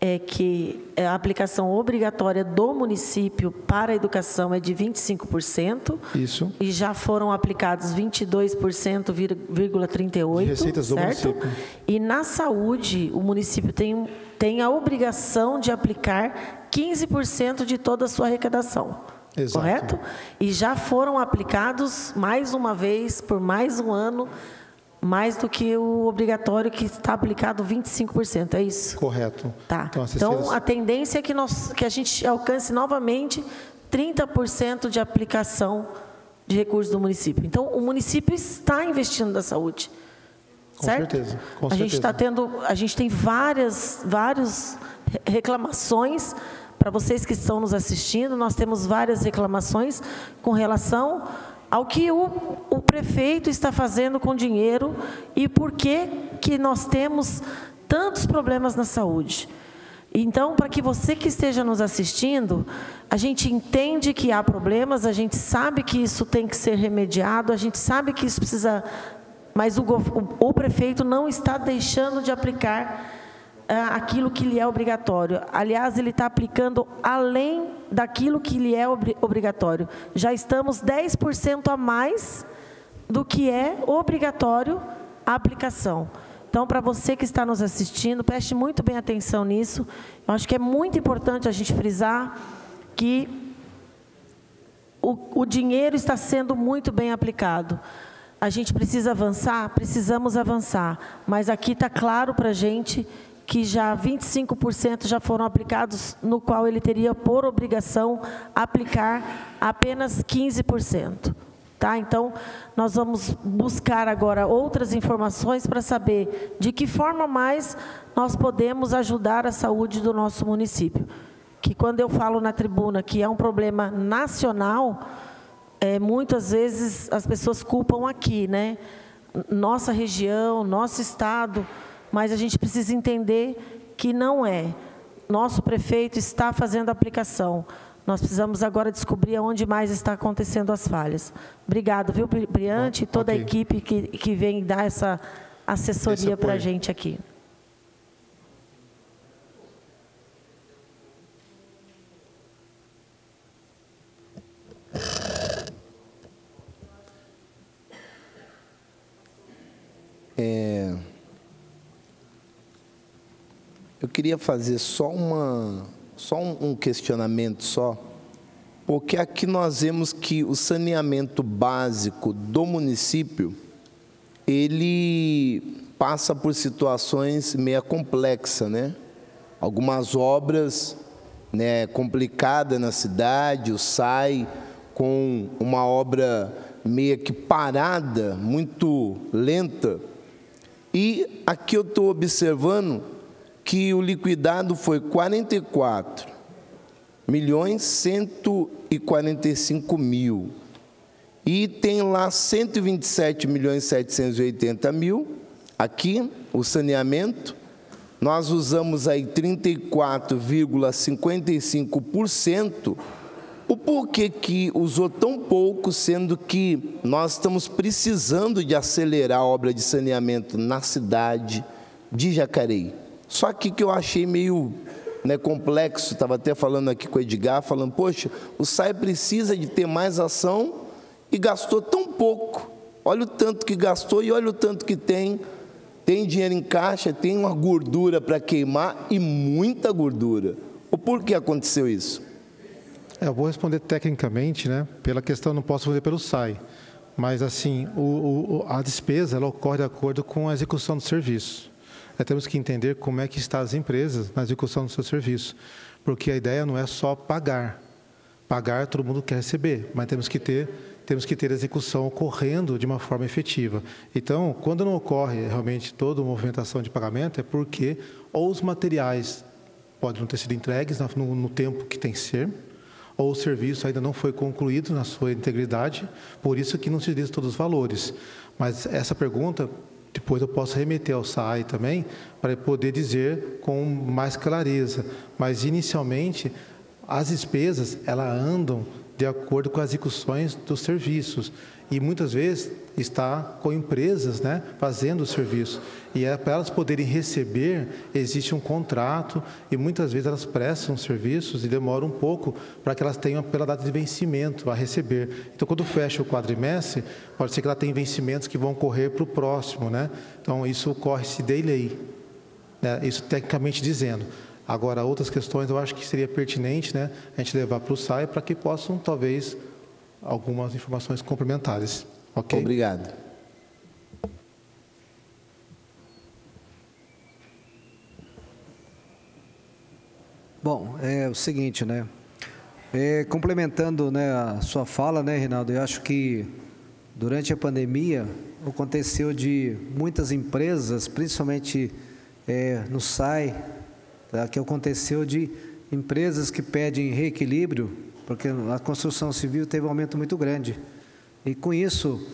é que a aplicação obrigatória do município para a educação é de 25%. Isso. E já foram aplicados 22,38%. Receitas do município. E na saúde, o município tem a obrigação de aplicar 15% de toda a sua arrecadação. Exato. Correto? E já foram aplicados, mais uma vez, por mais um ano, mais do que o obrigatório, que está aplicado 25%, é isso? Correto. Tá. Então, a tendência é que a gente alcance novamente 30% de aplicação de recursos do município. Então, o município está investindo na saúde. certo? Certeza, com a gente certeza. a gente tem várias reclamações para vocês que estão nos assistindo. Nós temos várias reclamações com relação ao que o prefeito está fazendo com dinheiro e por que nós temos tantos problemas na saúde. Então, para que você que esteja nos assistindo, a gente entende que há problemas, a gente sabe que isso tem que ser remediado, a gente sabe que isso precisa... Mas o prefeito não está deixando de aplicar aquilo que lhe é obrigatório. Aliás, ele está aplicando além daquilo que lhe é obrigatório. Já estamos 10% a mais do que é obrigatório a aplicação. Então, para você que está nos assistindo, preste muito bem atenção nisso. Eu acho que é muito importante a gente frisar que o dinheiro está sendo muito bem aplicado. A gente precisa avançar? Precisamos avançar. Mas aqui está claro para a gente que já 25% já foram aplicados, no qual ele teria por obrigação aplicar apenas 15%. Tá? Então, nós vamos buscar agora outras informações para saber de que forma mais nós podemos ajudar a saúde do nosso município. Que quando eu falo na tribuna que é um problema nacional, muitas vezes as pessoas culpam aqui, né? Nossa região, nosso estado, mas a gente precisa entender que não é. Nosso prefeito está fazendo a aplicação. Nós precisamos agora descobrir onde mais está acontecendo as falhas. Obrigado, viu, Briante, e toda a equipe que vem dar essa assessoria para a gente aqui. Eu queria fazer só um questionamento só, porque aqui nós vemos que o saneamento básico do município, ele passa por situações meio complexas, né? Algumas obras, né, complicadas na cidade, o SAI com uma obra meio que parada, muito lenta. E aqui eu estou observando que o liquidado foi 44.145.000 e tem lá 127.780.000 aqui o saneamento. Nós usamos aí 34,55%. O porquê que usou tão pouco, sendo que nós estamos precisando de acelerar a obra de saneamento na cidade de Jacareí? Só que eu achei meio, né, complexo, estava até falando aqui com o Edgar, falando, poxa, o SAI precisa de ter mais ação e gastou tão pouco. Olha o tanto que gastou e olha o tanto que tem. Tem dinheiro em caixa, tem uma gordura para queimar e muita gordura. O porquê aconteceu isso? Eu vou responder tecnicamente, né? Pela questão, não posso responder pelo SAI. Mas, assim, a despesa ela ocorre de acordo com a execução do serviço. Temos que entender como é que estão as empresas na execução do seu serviço, porque a ideia não é só pagar. Pagar, todo mundo quer receber, mas temos que ter a execução ocorrendo de uma forma efetiva. Então, quando não ocorre realmente toda a movimentação de pagamento, é porque ou os materiais podem não ter sido entregues no tempo que tem que ser, ou o serviço ainda não foi concluído na sua integridade, por isso que não se diz todos os valores. Mas essa pergunta, depois eu posso remeter ao SAI também, para poder dizer com mais clareza. Mas, inicialmente, as despesas, elas andam de acordo com as execuções dos serviços. E, muitas vezes, está com empresas, né, fazendo o serviço. E para elas poderem receber, existe um contrato, e muitas vezes elas prestam serviços e demoram um pouco para que elas tenham pela data de vencimento a receber. Então, quando fecha o quadrimestre, pode ser que ela tenha vencimentos que vão correr para o próximo, né? Então, isso ocorre-se de lei, né? Isso tecnicamente dizendo. Agora, outras questões eu acho que seria pertinente, né, a gente levar para o SAI para que possam, talvez, algumas informações complementares. Ok? Obrigado. Bom, é o seguinte, né? Complementando, né, a sua fala, né, Reinaldo, eu acho que durante a pandemia aconteceu de muitas empresas, principalmente no SAI, tá, que aconteceu de empresas que pedem reequilíbrio, porque a construção civil teve um aumento muito grande. E com isso,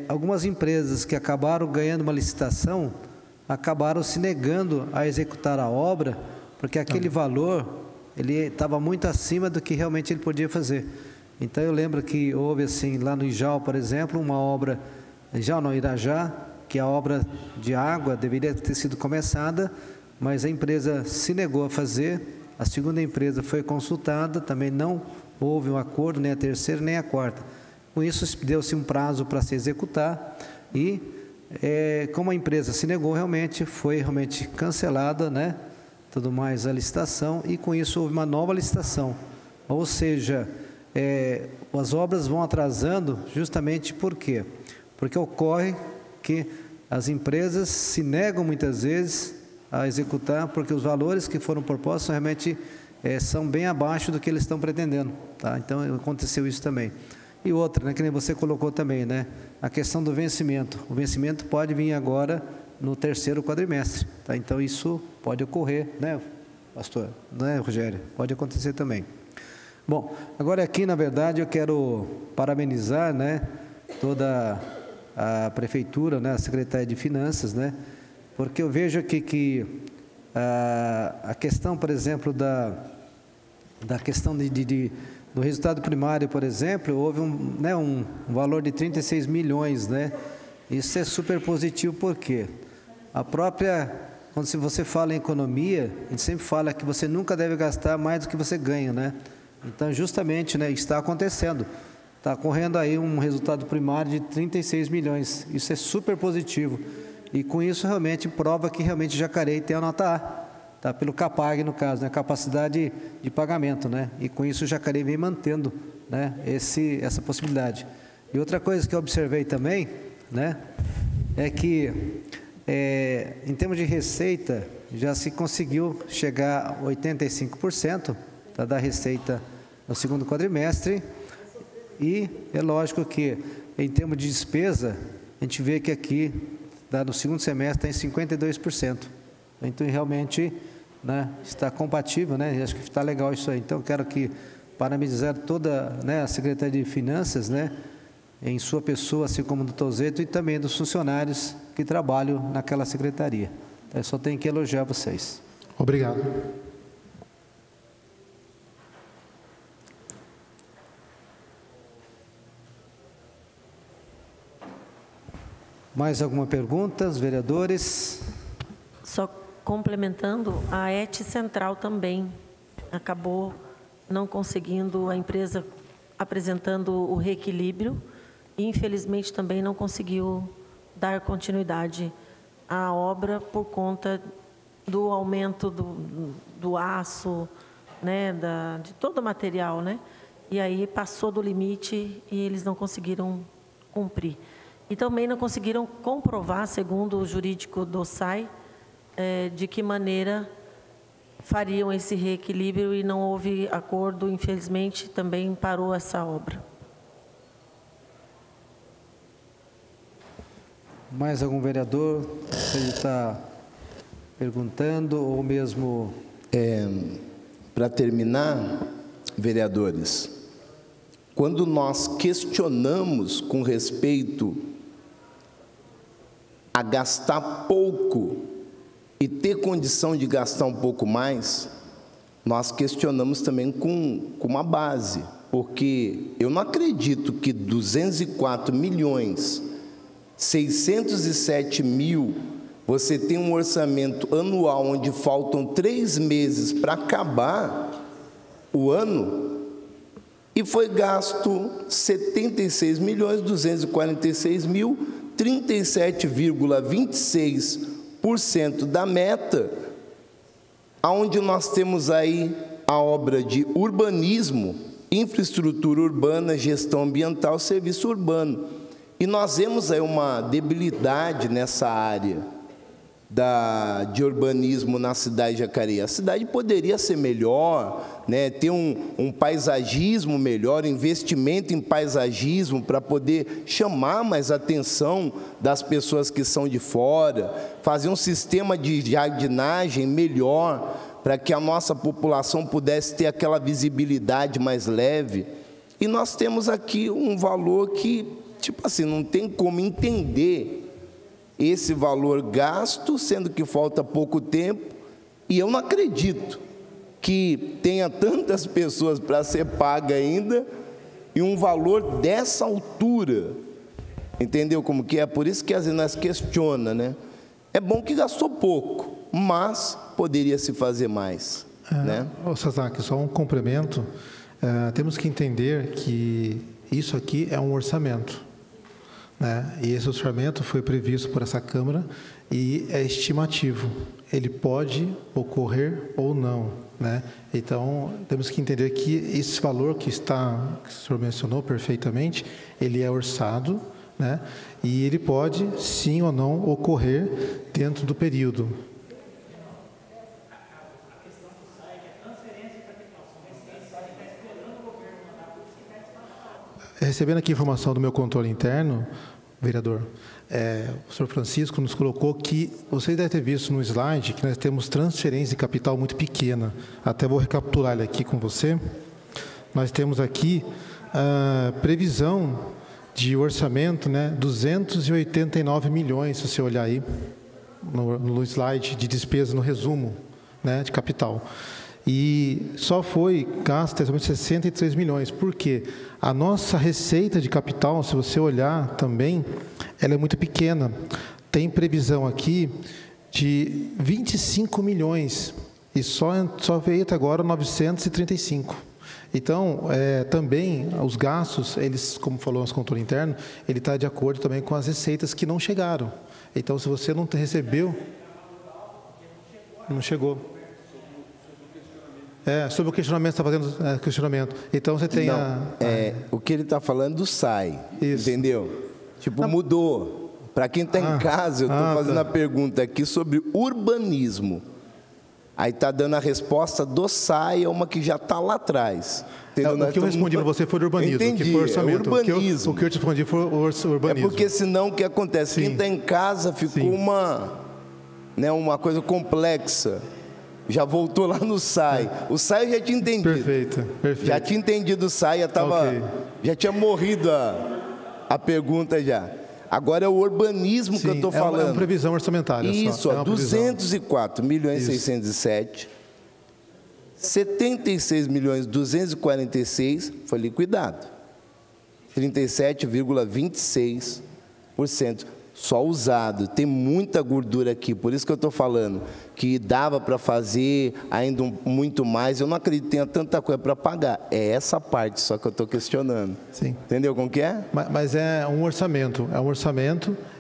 algumas empresas que acabaram ganhando uma licitação, acabaram se negando a executar a obra, porque aquele valor, ele estava muito acima do que realmente ele podia fazer. Então, eu lembro que houve, assim, lá no Ijau, por exemplo, uma obra, Ijau não, Irajá, que a obra de água deveria ter sido começada, mas a empresa se negou a fazer, a segunda empresa foi consultada, também não houve um acordo, nem a terceira, nem a quarta. Com isso, deu-se um prazo para se executar e, como a empresa se negou, foi realmente cancelada, né, tudo mais a licitação, e com isso houve uma nova licitação. Ou seja, as obras vão atrasando justamente por quê? Porque ocorre que as empresas se negam muitas vezes a executar, porque os valores que foram propostos realmente são bem abaixo do que eles estão pretendendo. Tá? Então, aconteceu isso também. E outra, né, que nem você colocou também, né, a questão do vencimento. O vencimento pode vir agora no terceiro quadrimestre. Tá? Então, isso pode ocorrer, né, pastor? Né, Rogério? Pode acontecer também. Bom, agora aqui, na verdade, eu quero parabenizar, né, toda a Prefeitura, né, a Secretaria de Finanças, né, porque eu vejo aqui que a questão, por exemplo, da questão do resultado primário, por exemplo, houve um valor de 36 milhões, né? Isso é super positivo, porque quando você fala em economia, a gente sempre fala que você nunca deve gastar mais do que você ganha, né? Então, justamente, né, está acontecendo. Está correndo aí um resultado primário de 36 milhões. Isso é super positivo. E com isso, realmente, prova que realmente Jacareí tem a nota A. Tá? Pelo CAPAG, no caso, né? Capacidade de pagamento, né? E com isso, o Jacareí vem mantendo, né, essa possibilidade. E outra coisa que eu observei também, né, é que, em termos de receita, já se conseguiu chegar a 85%, tá, da receita no segundo quadrimestre. E é lógico que, em termos de despesa, a gente vê que aqui, no segundo semestre, está em 52%. Então, realmente, né, está compatível, né? Acho que está legal isso aí. Então, eu quero parabenizar toda, né, a Secretaria de Finanças, né, em sua pessoa, assim como do Tozeto, e também dos funcionários que trabalham naquela secretaria. Eu só tenho que elogiar vocês. Obrigado. Mais alguma pergunta, vereadores? Só complementando, a ET Central também acabou não conseguindo, a empresa apresentando o reequilíbrio, e infelizmente também não conseguiu dar continuidade à obra por conta do aumento do aço, né, de todo o material, né? E aí passou do limite e eles não conseguiram cumprir. E também não conseguiram comprovar, segundo o jurídico do SAI, de que maneira fariam esse reequilíbrio, e não houve acordo, infelizmente, também parou essa obra. Mais algum vereador? Ele está perguntando, ou mesmo... Para terminar, vereadores, quando nós questionamos com respeito a gastar pouco e ter condição de gastar um pouco mais, nós questionamos também com uma base, porque eu não acredito que 204 milhões 607 mil, você tem um orçamento anual onde faltam 3 meses para acabar o ano, e foi gasto 76 milhões 246 mil, 37,26% da meta, aonde nós temos aí a obra de urbanismo, infraestrutura urbana, gestão ambiental, serviço urbano. E nós vemos aí uma debilidade nessa área. de urbanismo na cidade de Jacareí. A cidade poderia ser melhor, né? Ter um paisagismo melhor, investimento em paisagismo para poder chamar mais a atenção das pessoas que são de fora, fazer um sistema de jardinagem melhor para que a nossa população pudesse ter aquela visibilidade mais leve. E nós temos aqui um valor que, tipo assim, não tem como entender esse valor gasto, sendo que falta pouco tempo, e eu não acredito que tenha tantas pessoas para ser paga ainda, e um valor dessa altura. Entendeu como que é? Por isso que às vezes nós questiona, né? É bom que gastou pouco, mas poderia se fazer mais, né? Sazak, só um complemento. Temos que entender que isso aqui é um orçamento, né? E esse orçamento foi previsto por essa Câmara e é estimativo. Ele pode ocorrer ou não, né? Então, temos que entender que esse valor que o senhor mencionou perfeitamente, ele é orçado, né? E ele pode, sim ou não, ocorrer dentro do período. Recebendo aqui informação do meu controle interno, vereador, o senhor Francisco nos colocou que, vocês devem ter visto no slide, que nós temos transferência de capital muito pequena. Até vou recapitular ele aqui com você. Nós temos aqui a previsão de orçamento, né, 289 milhões, se você olhar aí no slide de despesa, no resumo, né, de capital. E só foi gasto 63 milhões. Por quê? A nossa receita de capital, se você olhar também, ela é muito pequena. Tem previsão aqui de 25 milhões e só veio até agora 935. Então, também os gastos, eles, como falou nosso controle interno, ele está de acordo também com as receitas que não chegaram. Então, se você não recebeu, não chegou. Sobre o questionamento, está fazendo questionamento. Então, você tem o que ele está falando do SAI, isso. Entendeu? Tipo, mudou. Para quem está em casa, eu estou fazendo a pergunta aqui sobre urbanismo. Aí está dando a resposta do SAI, é uma que já está lá atrás. O que eu respondi para você foi do urbanismo. Entendi, que foi orçamento. urbanismo. O que eu te respondi foi o urbanismo. É porque senão o que acontece? Sim. Quem está em casa ficou uma coisa complexa. Já voltou lá no SAI. O SAI eu já tinha entendido. Perfeito. Já tinha entendido o SAI, já tinha morrido a pergunta já. Agora é o urbanismo que eu estou falando. É uma previsão orçamentária. Isso, 204 milhões 607, 76 milhões 246 foi liquidado. 37,26%. Só usado, tem muita gordura aqui, por isso que eu estou falando que dava para fazer ainda muito mais. Eu não acredito que tenha tanta coisa para pagar, é essa parte só que eu estou questionando. Sim. Entendeu como que é? Mas é um orçamento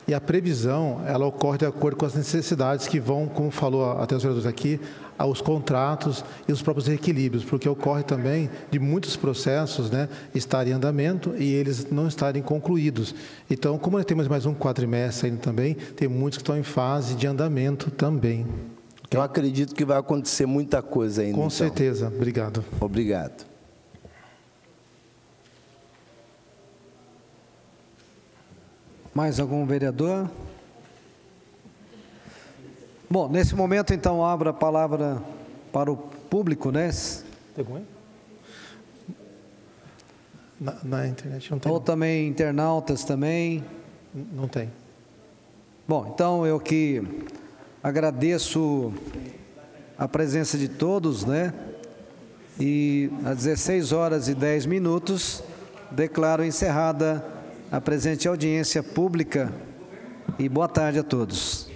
e a previsão, ela ocorre de acordo com as necessidades que vão, como falou até os vereadores aqui, aos contratos e os próprios reequilíbrios, porque ocorre também de muitos processos, né, estarem em andamento e eles não estarem concluídos. Então, como nós temos mais um quadrimestre ainda também, tem muitos que estão em fase de andamento também. Eu acredito que vai acontecer muita coisa ainda. Com certeza. Obrigado. Obrigado. Mais algum vereador? Bom, nesse momento, então, abro a palavra para o público, né? Tem algum aí? Na internet não tem. Ou também internautas também? Não tem. Bom, então eu que agradeço a presença de todos, né? E às 16h10, declaro encerrada a presente audiência pública e boa tarde a todos.